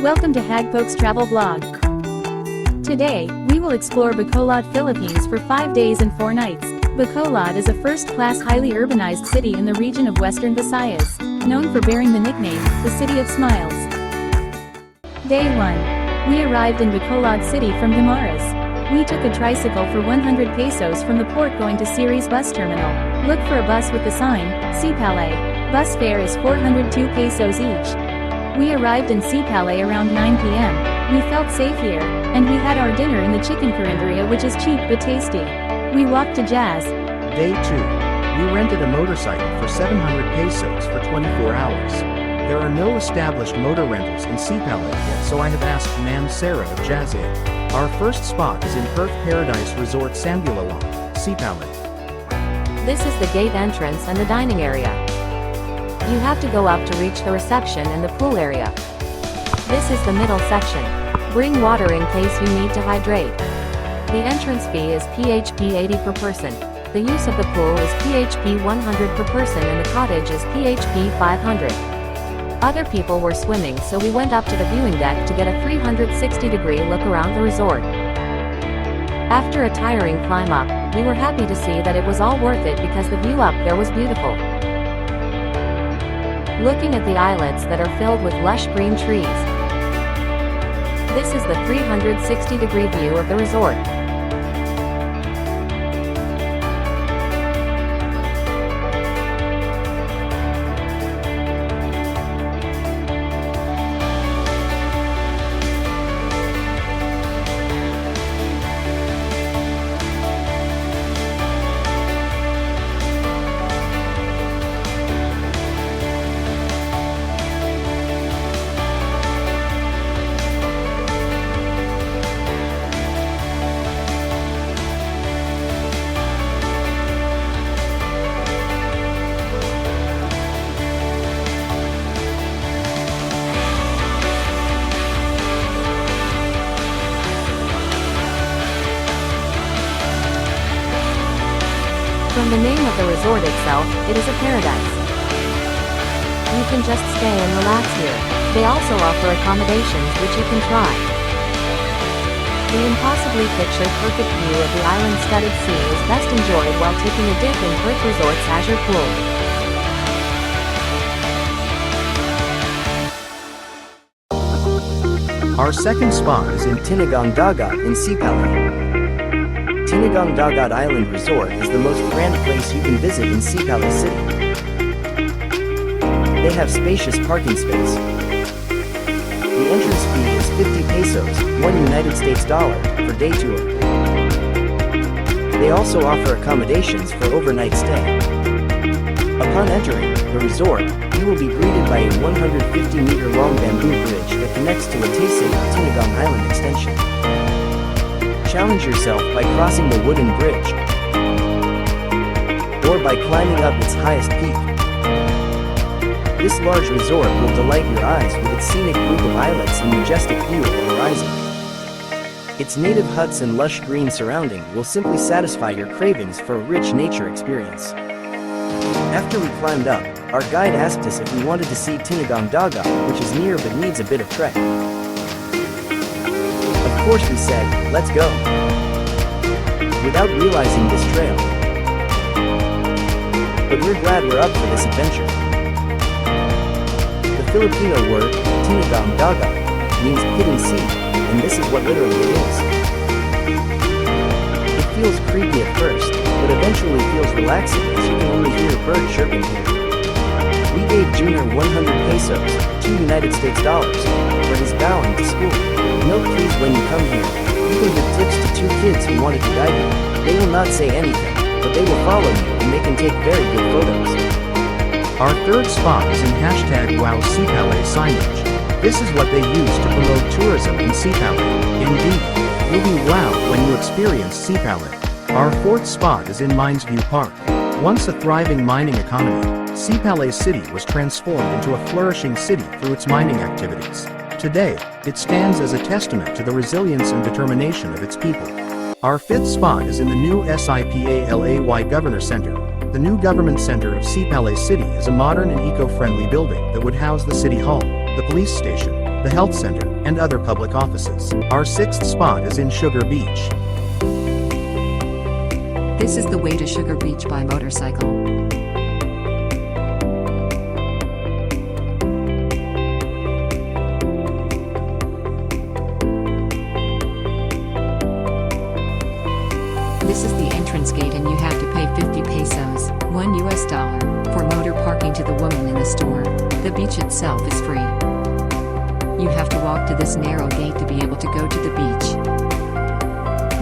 Welcome to Hagpoks Travel Blog. Today, we will explore Bacolod, Philippines for 5 days and 4 nights. Bacolod is a first-class highly urbanized city in the region of Western Visayas, known for bearing the nickname, the City of Smiles. Day 1. We arrived in Bacolod City from Guimaras. We took a tricycle for 100 pesos from the port going to Silay's bus terminal. Look for a bus with the sign, Sipalay. Bus fare is 402 pesos each. We arrived in Sipalay around 9 p.m. We felt safe here, and we had our dinner in the chicken carinderia, which is cheap but tasty. We walked to Jazz. Day 2. We rented a motorcycle for 700 pesos for 24 hours. There are no established motor rentals in Sipalay yet, so I have asked MassKara of Jazz Inn. Our first spot is in Perth Paradise Resort Sambulalong, Sipalay. This is the gate entrance and the dining area. You have to go up to reach the reception and the pool area. This is the middle section. Bring water in case you need to hydrate. The entrance fee is PHP 80 per person. The use of the pool is PHP 100 per person and the cottage is PHP 500. Other people were swimming, so we went up to the viewing deck to get a 360-degree look around the resort. After a tiring climb up, we were happy to see that it was all worth it because the view up there was beautiful. Looking at the islets that are filled with lush green trees. This is the 360-degree view of the resort. From the name of the resort itself, it is a paradise. You can just stay and relax here. They also offer accommodations which you can try. The impossibly pictured perfect view of the island-studded sea is best enjoyed while taking a dip in Perth Resort's Azure Pool. Our second spot is in Tinagong Dagat in Sipalay. Tinagong Dagat Island Resort is the most grand place you can visit in Sipalay City. They have spacious parking space. The entrance fee is 50 pesos, $1 for day tour. They also offer accommodations for overnight stay. Upon entering the resort, you will be greeted by a 150-meter-long bamboo bridge that connects to Tinagong Island extension. Challenge yourself by crossing the wooden bridge, or by climbing up its highest peak. This large resort will delight your eyes with its scenic group of islets and majestic view of the horizon. Its native huts and lush green surrounding will simply satisfy your cravings for a rich nature experience. After we climbed up, our guide asked us if we wanted to see Tinagong Dagat, which is near but needs a bit of trek. Of course we said, let's go. Without realizing this trail. But we're glad we're up for this adventure. The Filipino word, Tinagong Dagat, means hidden sea, and this is what literally it is. It feels creepy at first, but eventually feels relaxing as you can only hear birds chirping here. We gave Junior 100 pesos, $2 for his bowing to school. Note please when you come here, you can give tips to 2 kids who wanted to guide you. They will not say anything, but they will follow you and they can take very good photos. Our third spot is in #Wow Sipalay Signage. This is what they use to promote tourism in Sipalay. Indeed, you'll be wowed when you experience Sipalay. Our fourth spot is in Minesview Park. Once a thriving mining economy, Sipalay City was transformed into a flourishing city through its mining activities. Today, it stands as a testament to the resilience and determination of its people. Our fifth spot is in the new Sipalay Governor Center. The new Government Center of Sipalay City is a modern and eco-friendly building that would house the City Hall, the police station, the health center, and other public offices. Our sixth spot is in Sugar Beach. This is the way to Sugar Beach by motorcycle. This is the entrance gate and you have to pay 50 pesos, $1, for motor parking to the woman in the store. The beach itself is free. You have to walk to this narrow gate to be able to go to the beach.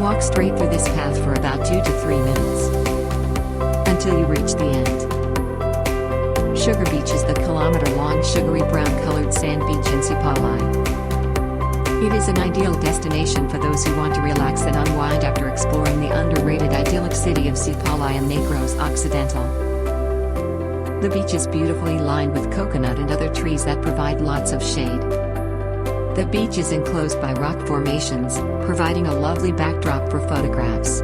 Walk straight through this path for about 2 to 3 minutes until you reach the end. Sugar Beach is the kilometer-long sugary brown-colored sand beach in Sipalay. It is an ideal destination for those who want to relax and unwind after exploring the underrated idyllic city of Sipalay and Negros Occidental. The beach is beautifully lined with coconut and other trees that provide lots of shade. The beach is enclosed by rock formations, providing a lovely backdrop for photographs.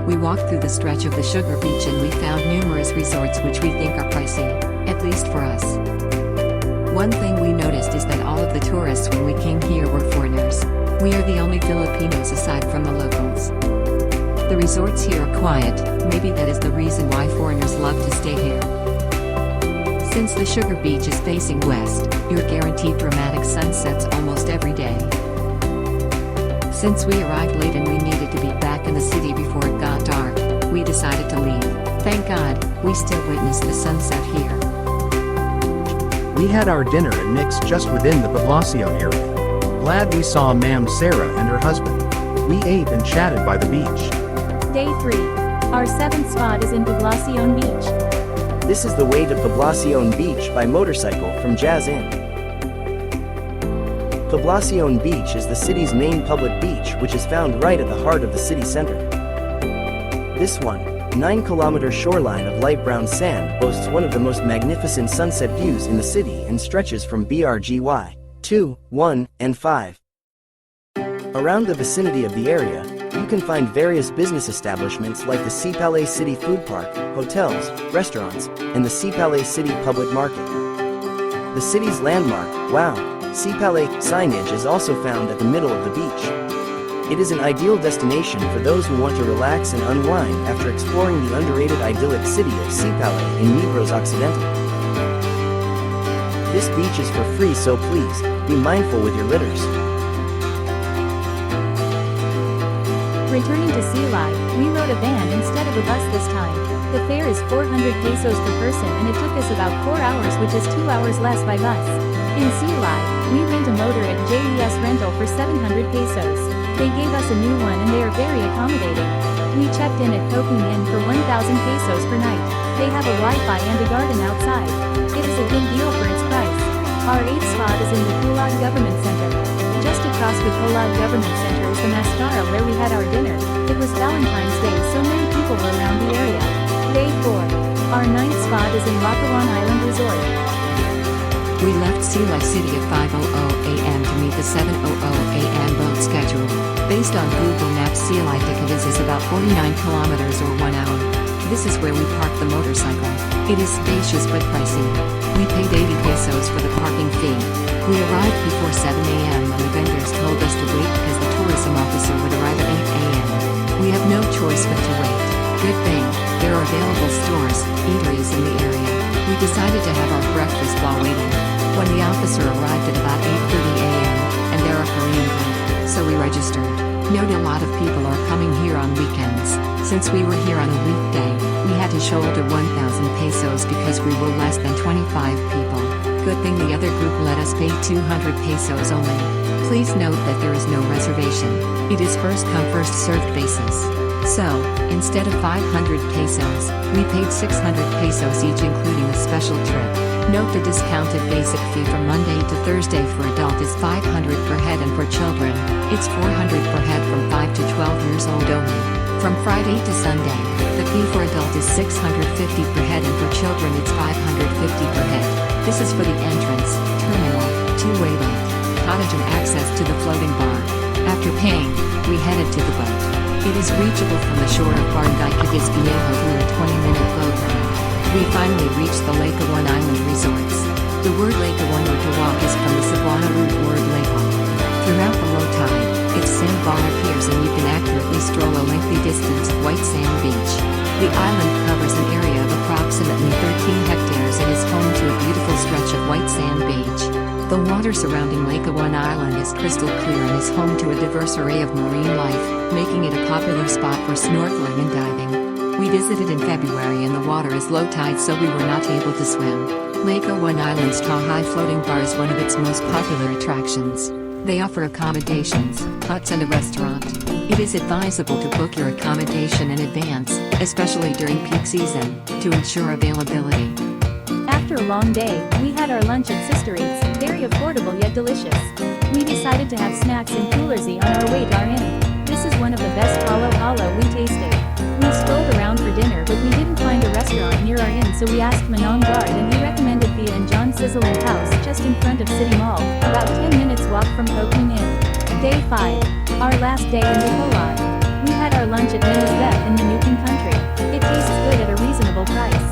We walked through the stretch of the Sugar Beach and we found numerous resorts which we think are pricey, at least for us. One thing we noticed is that all of the tourists when we came here were foreigners. We are the only Filipinos aside from the locals. The resorts here are quiet, maybe that is the reason why foreigners love to stay here. Since the Sugar Beach is facing west, you're guaranteed dramatic sunsets almost every day. Since we arrived late and we needed to be back in the city before it got dark, we decided to leave. Thank God, we still witnessed the sunset here. We had our dinner at Nick's just within the Poblacion area. Glad we saw Ma'am Sarah and her husband. We ate and chatted by the beach. Day 3. Our 7th spot is in Poblacion Beach. This is the way to Poblacion Beach by motorcycle from Jazz Inn. Poblacion Beach is the city's main public beach which is found right at the heart of the city center. This 9-kilometer shoreline of light brown sand boasts one of the most magnificent sunset views in the city and stretches from BRGY 2, 1, and 5. Around the vicinity of the area, you can find various business establishments like the Sipalay City Food Park, hotels, restaurants, and the Sipalay City Public Market. The city's landmark, Sipalay signage is also found at the middle of the beach. It is an ideal destination for those who want to relax and unwind after exploring the underrated idyllic city of Sipalay in Negros Occidental. This beach is for free, so please, be mindful with your litters. Returning to Silay, we rode a van instead of a bus this time. The fare is 400 pesos per person and it took us about 4 hours, which is 2 hours less by bus. In Silay, we rent a motor at JES Rental for 700 pesos. They gave us a new one and they are very accommodating. We checked in at Khokoon Inn for 1,000 pesos per night. They have a Wi-Fi and a garden outside. It is a good deal for its price. Our 8th spot is in Bacolod Government Center. Just across Bacolod Government Center is the MassKara where we had our dinner. It was Valentine's Day, so many people were around the area. Day 4. Our 9th spot is in Khokoon Island Resort. We left Silay City at 5:00 a.m. to meet the 7:00 a.m. boat schedule. Based on Google Maps, Silay ticket is about 49 kilometers or 1 hour. This is where we parked the motorcycle. It is spacious but pricey. We paid 80 pesos for the parking fee. We arrived before 7 a.m. and the vendors told us to wait because the tourism officer would arrive at 8 a.m. We have no choice but to wait. Good thing, there are available stores, eateries in the area. We decided to have our breakfast while waiting. When the officer arrived at about 8:30 a.m., and there are Korean food, so we registered. Note a lot of people are coming here on weekends. Since we were here on a weekday, we had to shoulder 1,000 pesos because we were less than 25 people. Good thing the other group let us pay 200 pesos only. Please note that there is no reservation. It is first come first served basis. So, instead of 500 pesos, we paid 600 pesos each including a special trip. Note the discounted basic fee from Monday to Thursday for adult is 500 per head and for children, it's 400 per head from 5 to 12 years old only. From Friday to Sunday, the fee for adult is 650 per head and for children it's 550 per head. This is for the entrance, terminal, two-way boat, cottage and access to the floating bar. After paying, we headed to the boat. It is reachable from the shore of Barangay Cagisviejo through a 20-minute boat ride. We finally reached the Lake One Island resorts. The word Lake One or to walk is from the meters and you can accurately stroll a lengthy distance of white sand beach. The island covers an area of approximately 13 hectares and is home to a beautiful stretch of white sand beach. The water surrounding Lake One Island is crystal clear and is home to a diverse array of marine life, making it a popular spot for snorkeling and diving. We visited in February and the water is low tide, so we were not able to swim. Lake One Island's High Floating Bar is one of its most popular attractions. They offer accommodations, huts and a restaurant. It is advisable to book your accommodation in advance, especially during peak season, to ensure availability. After a long day, we had our lunch at Sister Eats, very affordable yet delicious. We decided to have snacks in Coolersy on our way to our inn. This is one of the best halo we tasted. We strolled around for dinner but we didn't find a restaurant near our inn, so we asked Manong Guard and he recommended Via and John Sizzling House just in front of City Mall, about 10 minutes walk from Khokoon Inn. Day 5. Our last day in Bacolod. We had our lunch at Minesview in the Nukan country. It tastes good at a reasonable price.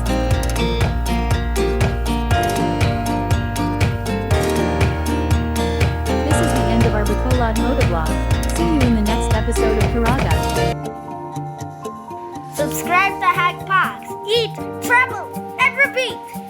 This is the end of our Bacolod motovlog. See you in the next episode of Karaga. Subscribe to Hagpoks. Eat, travel, and repeat.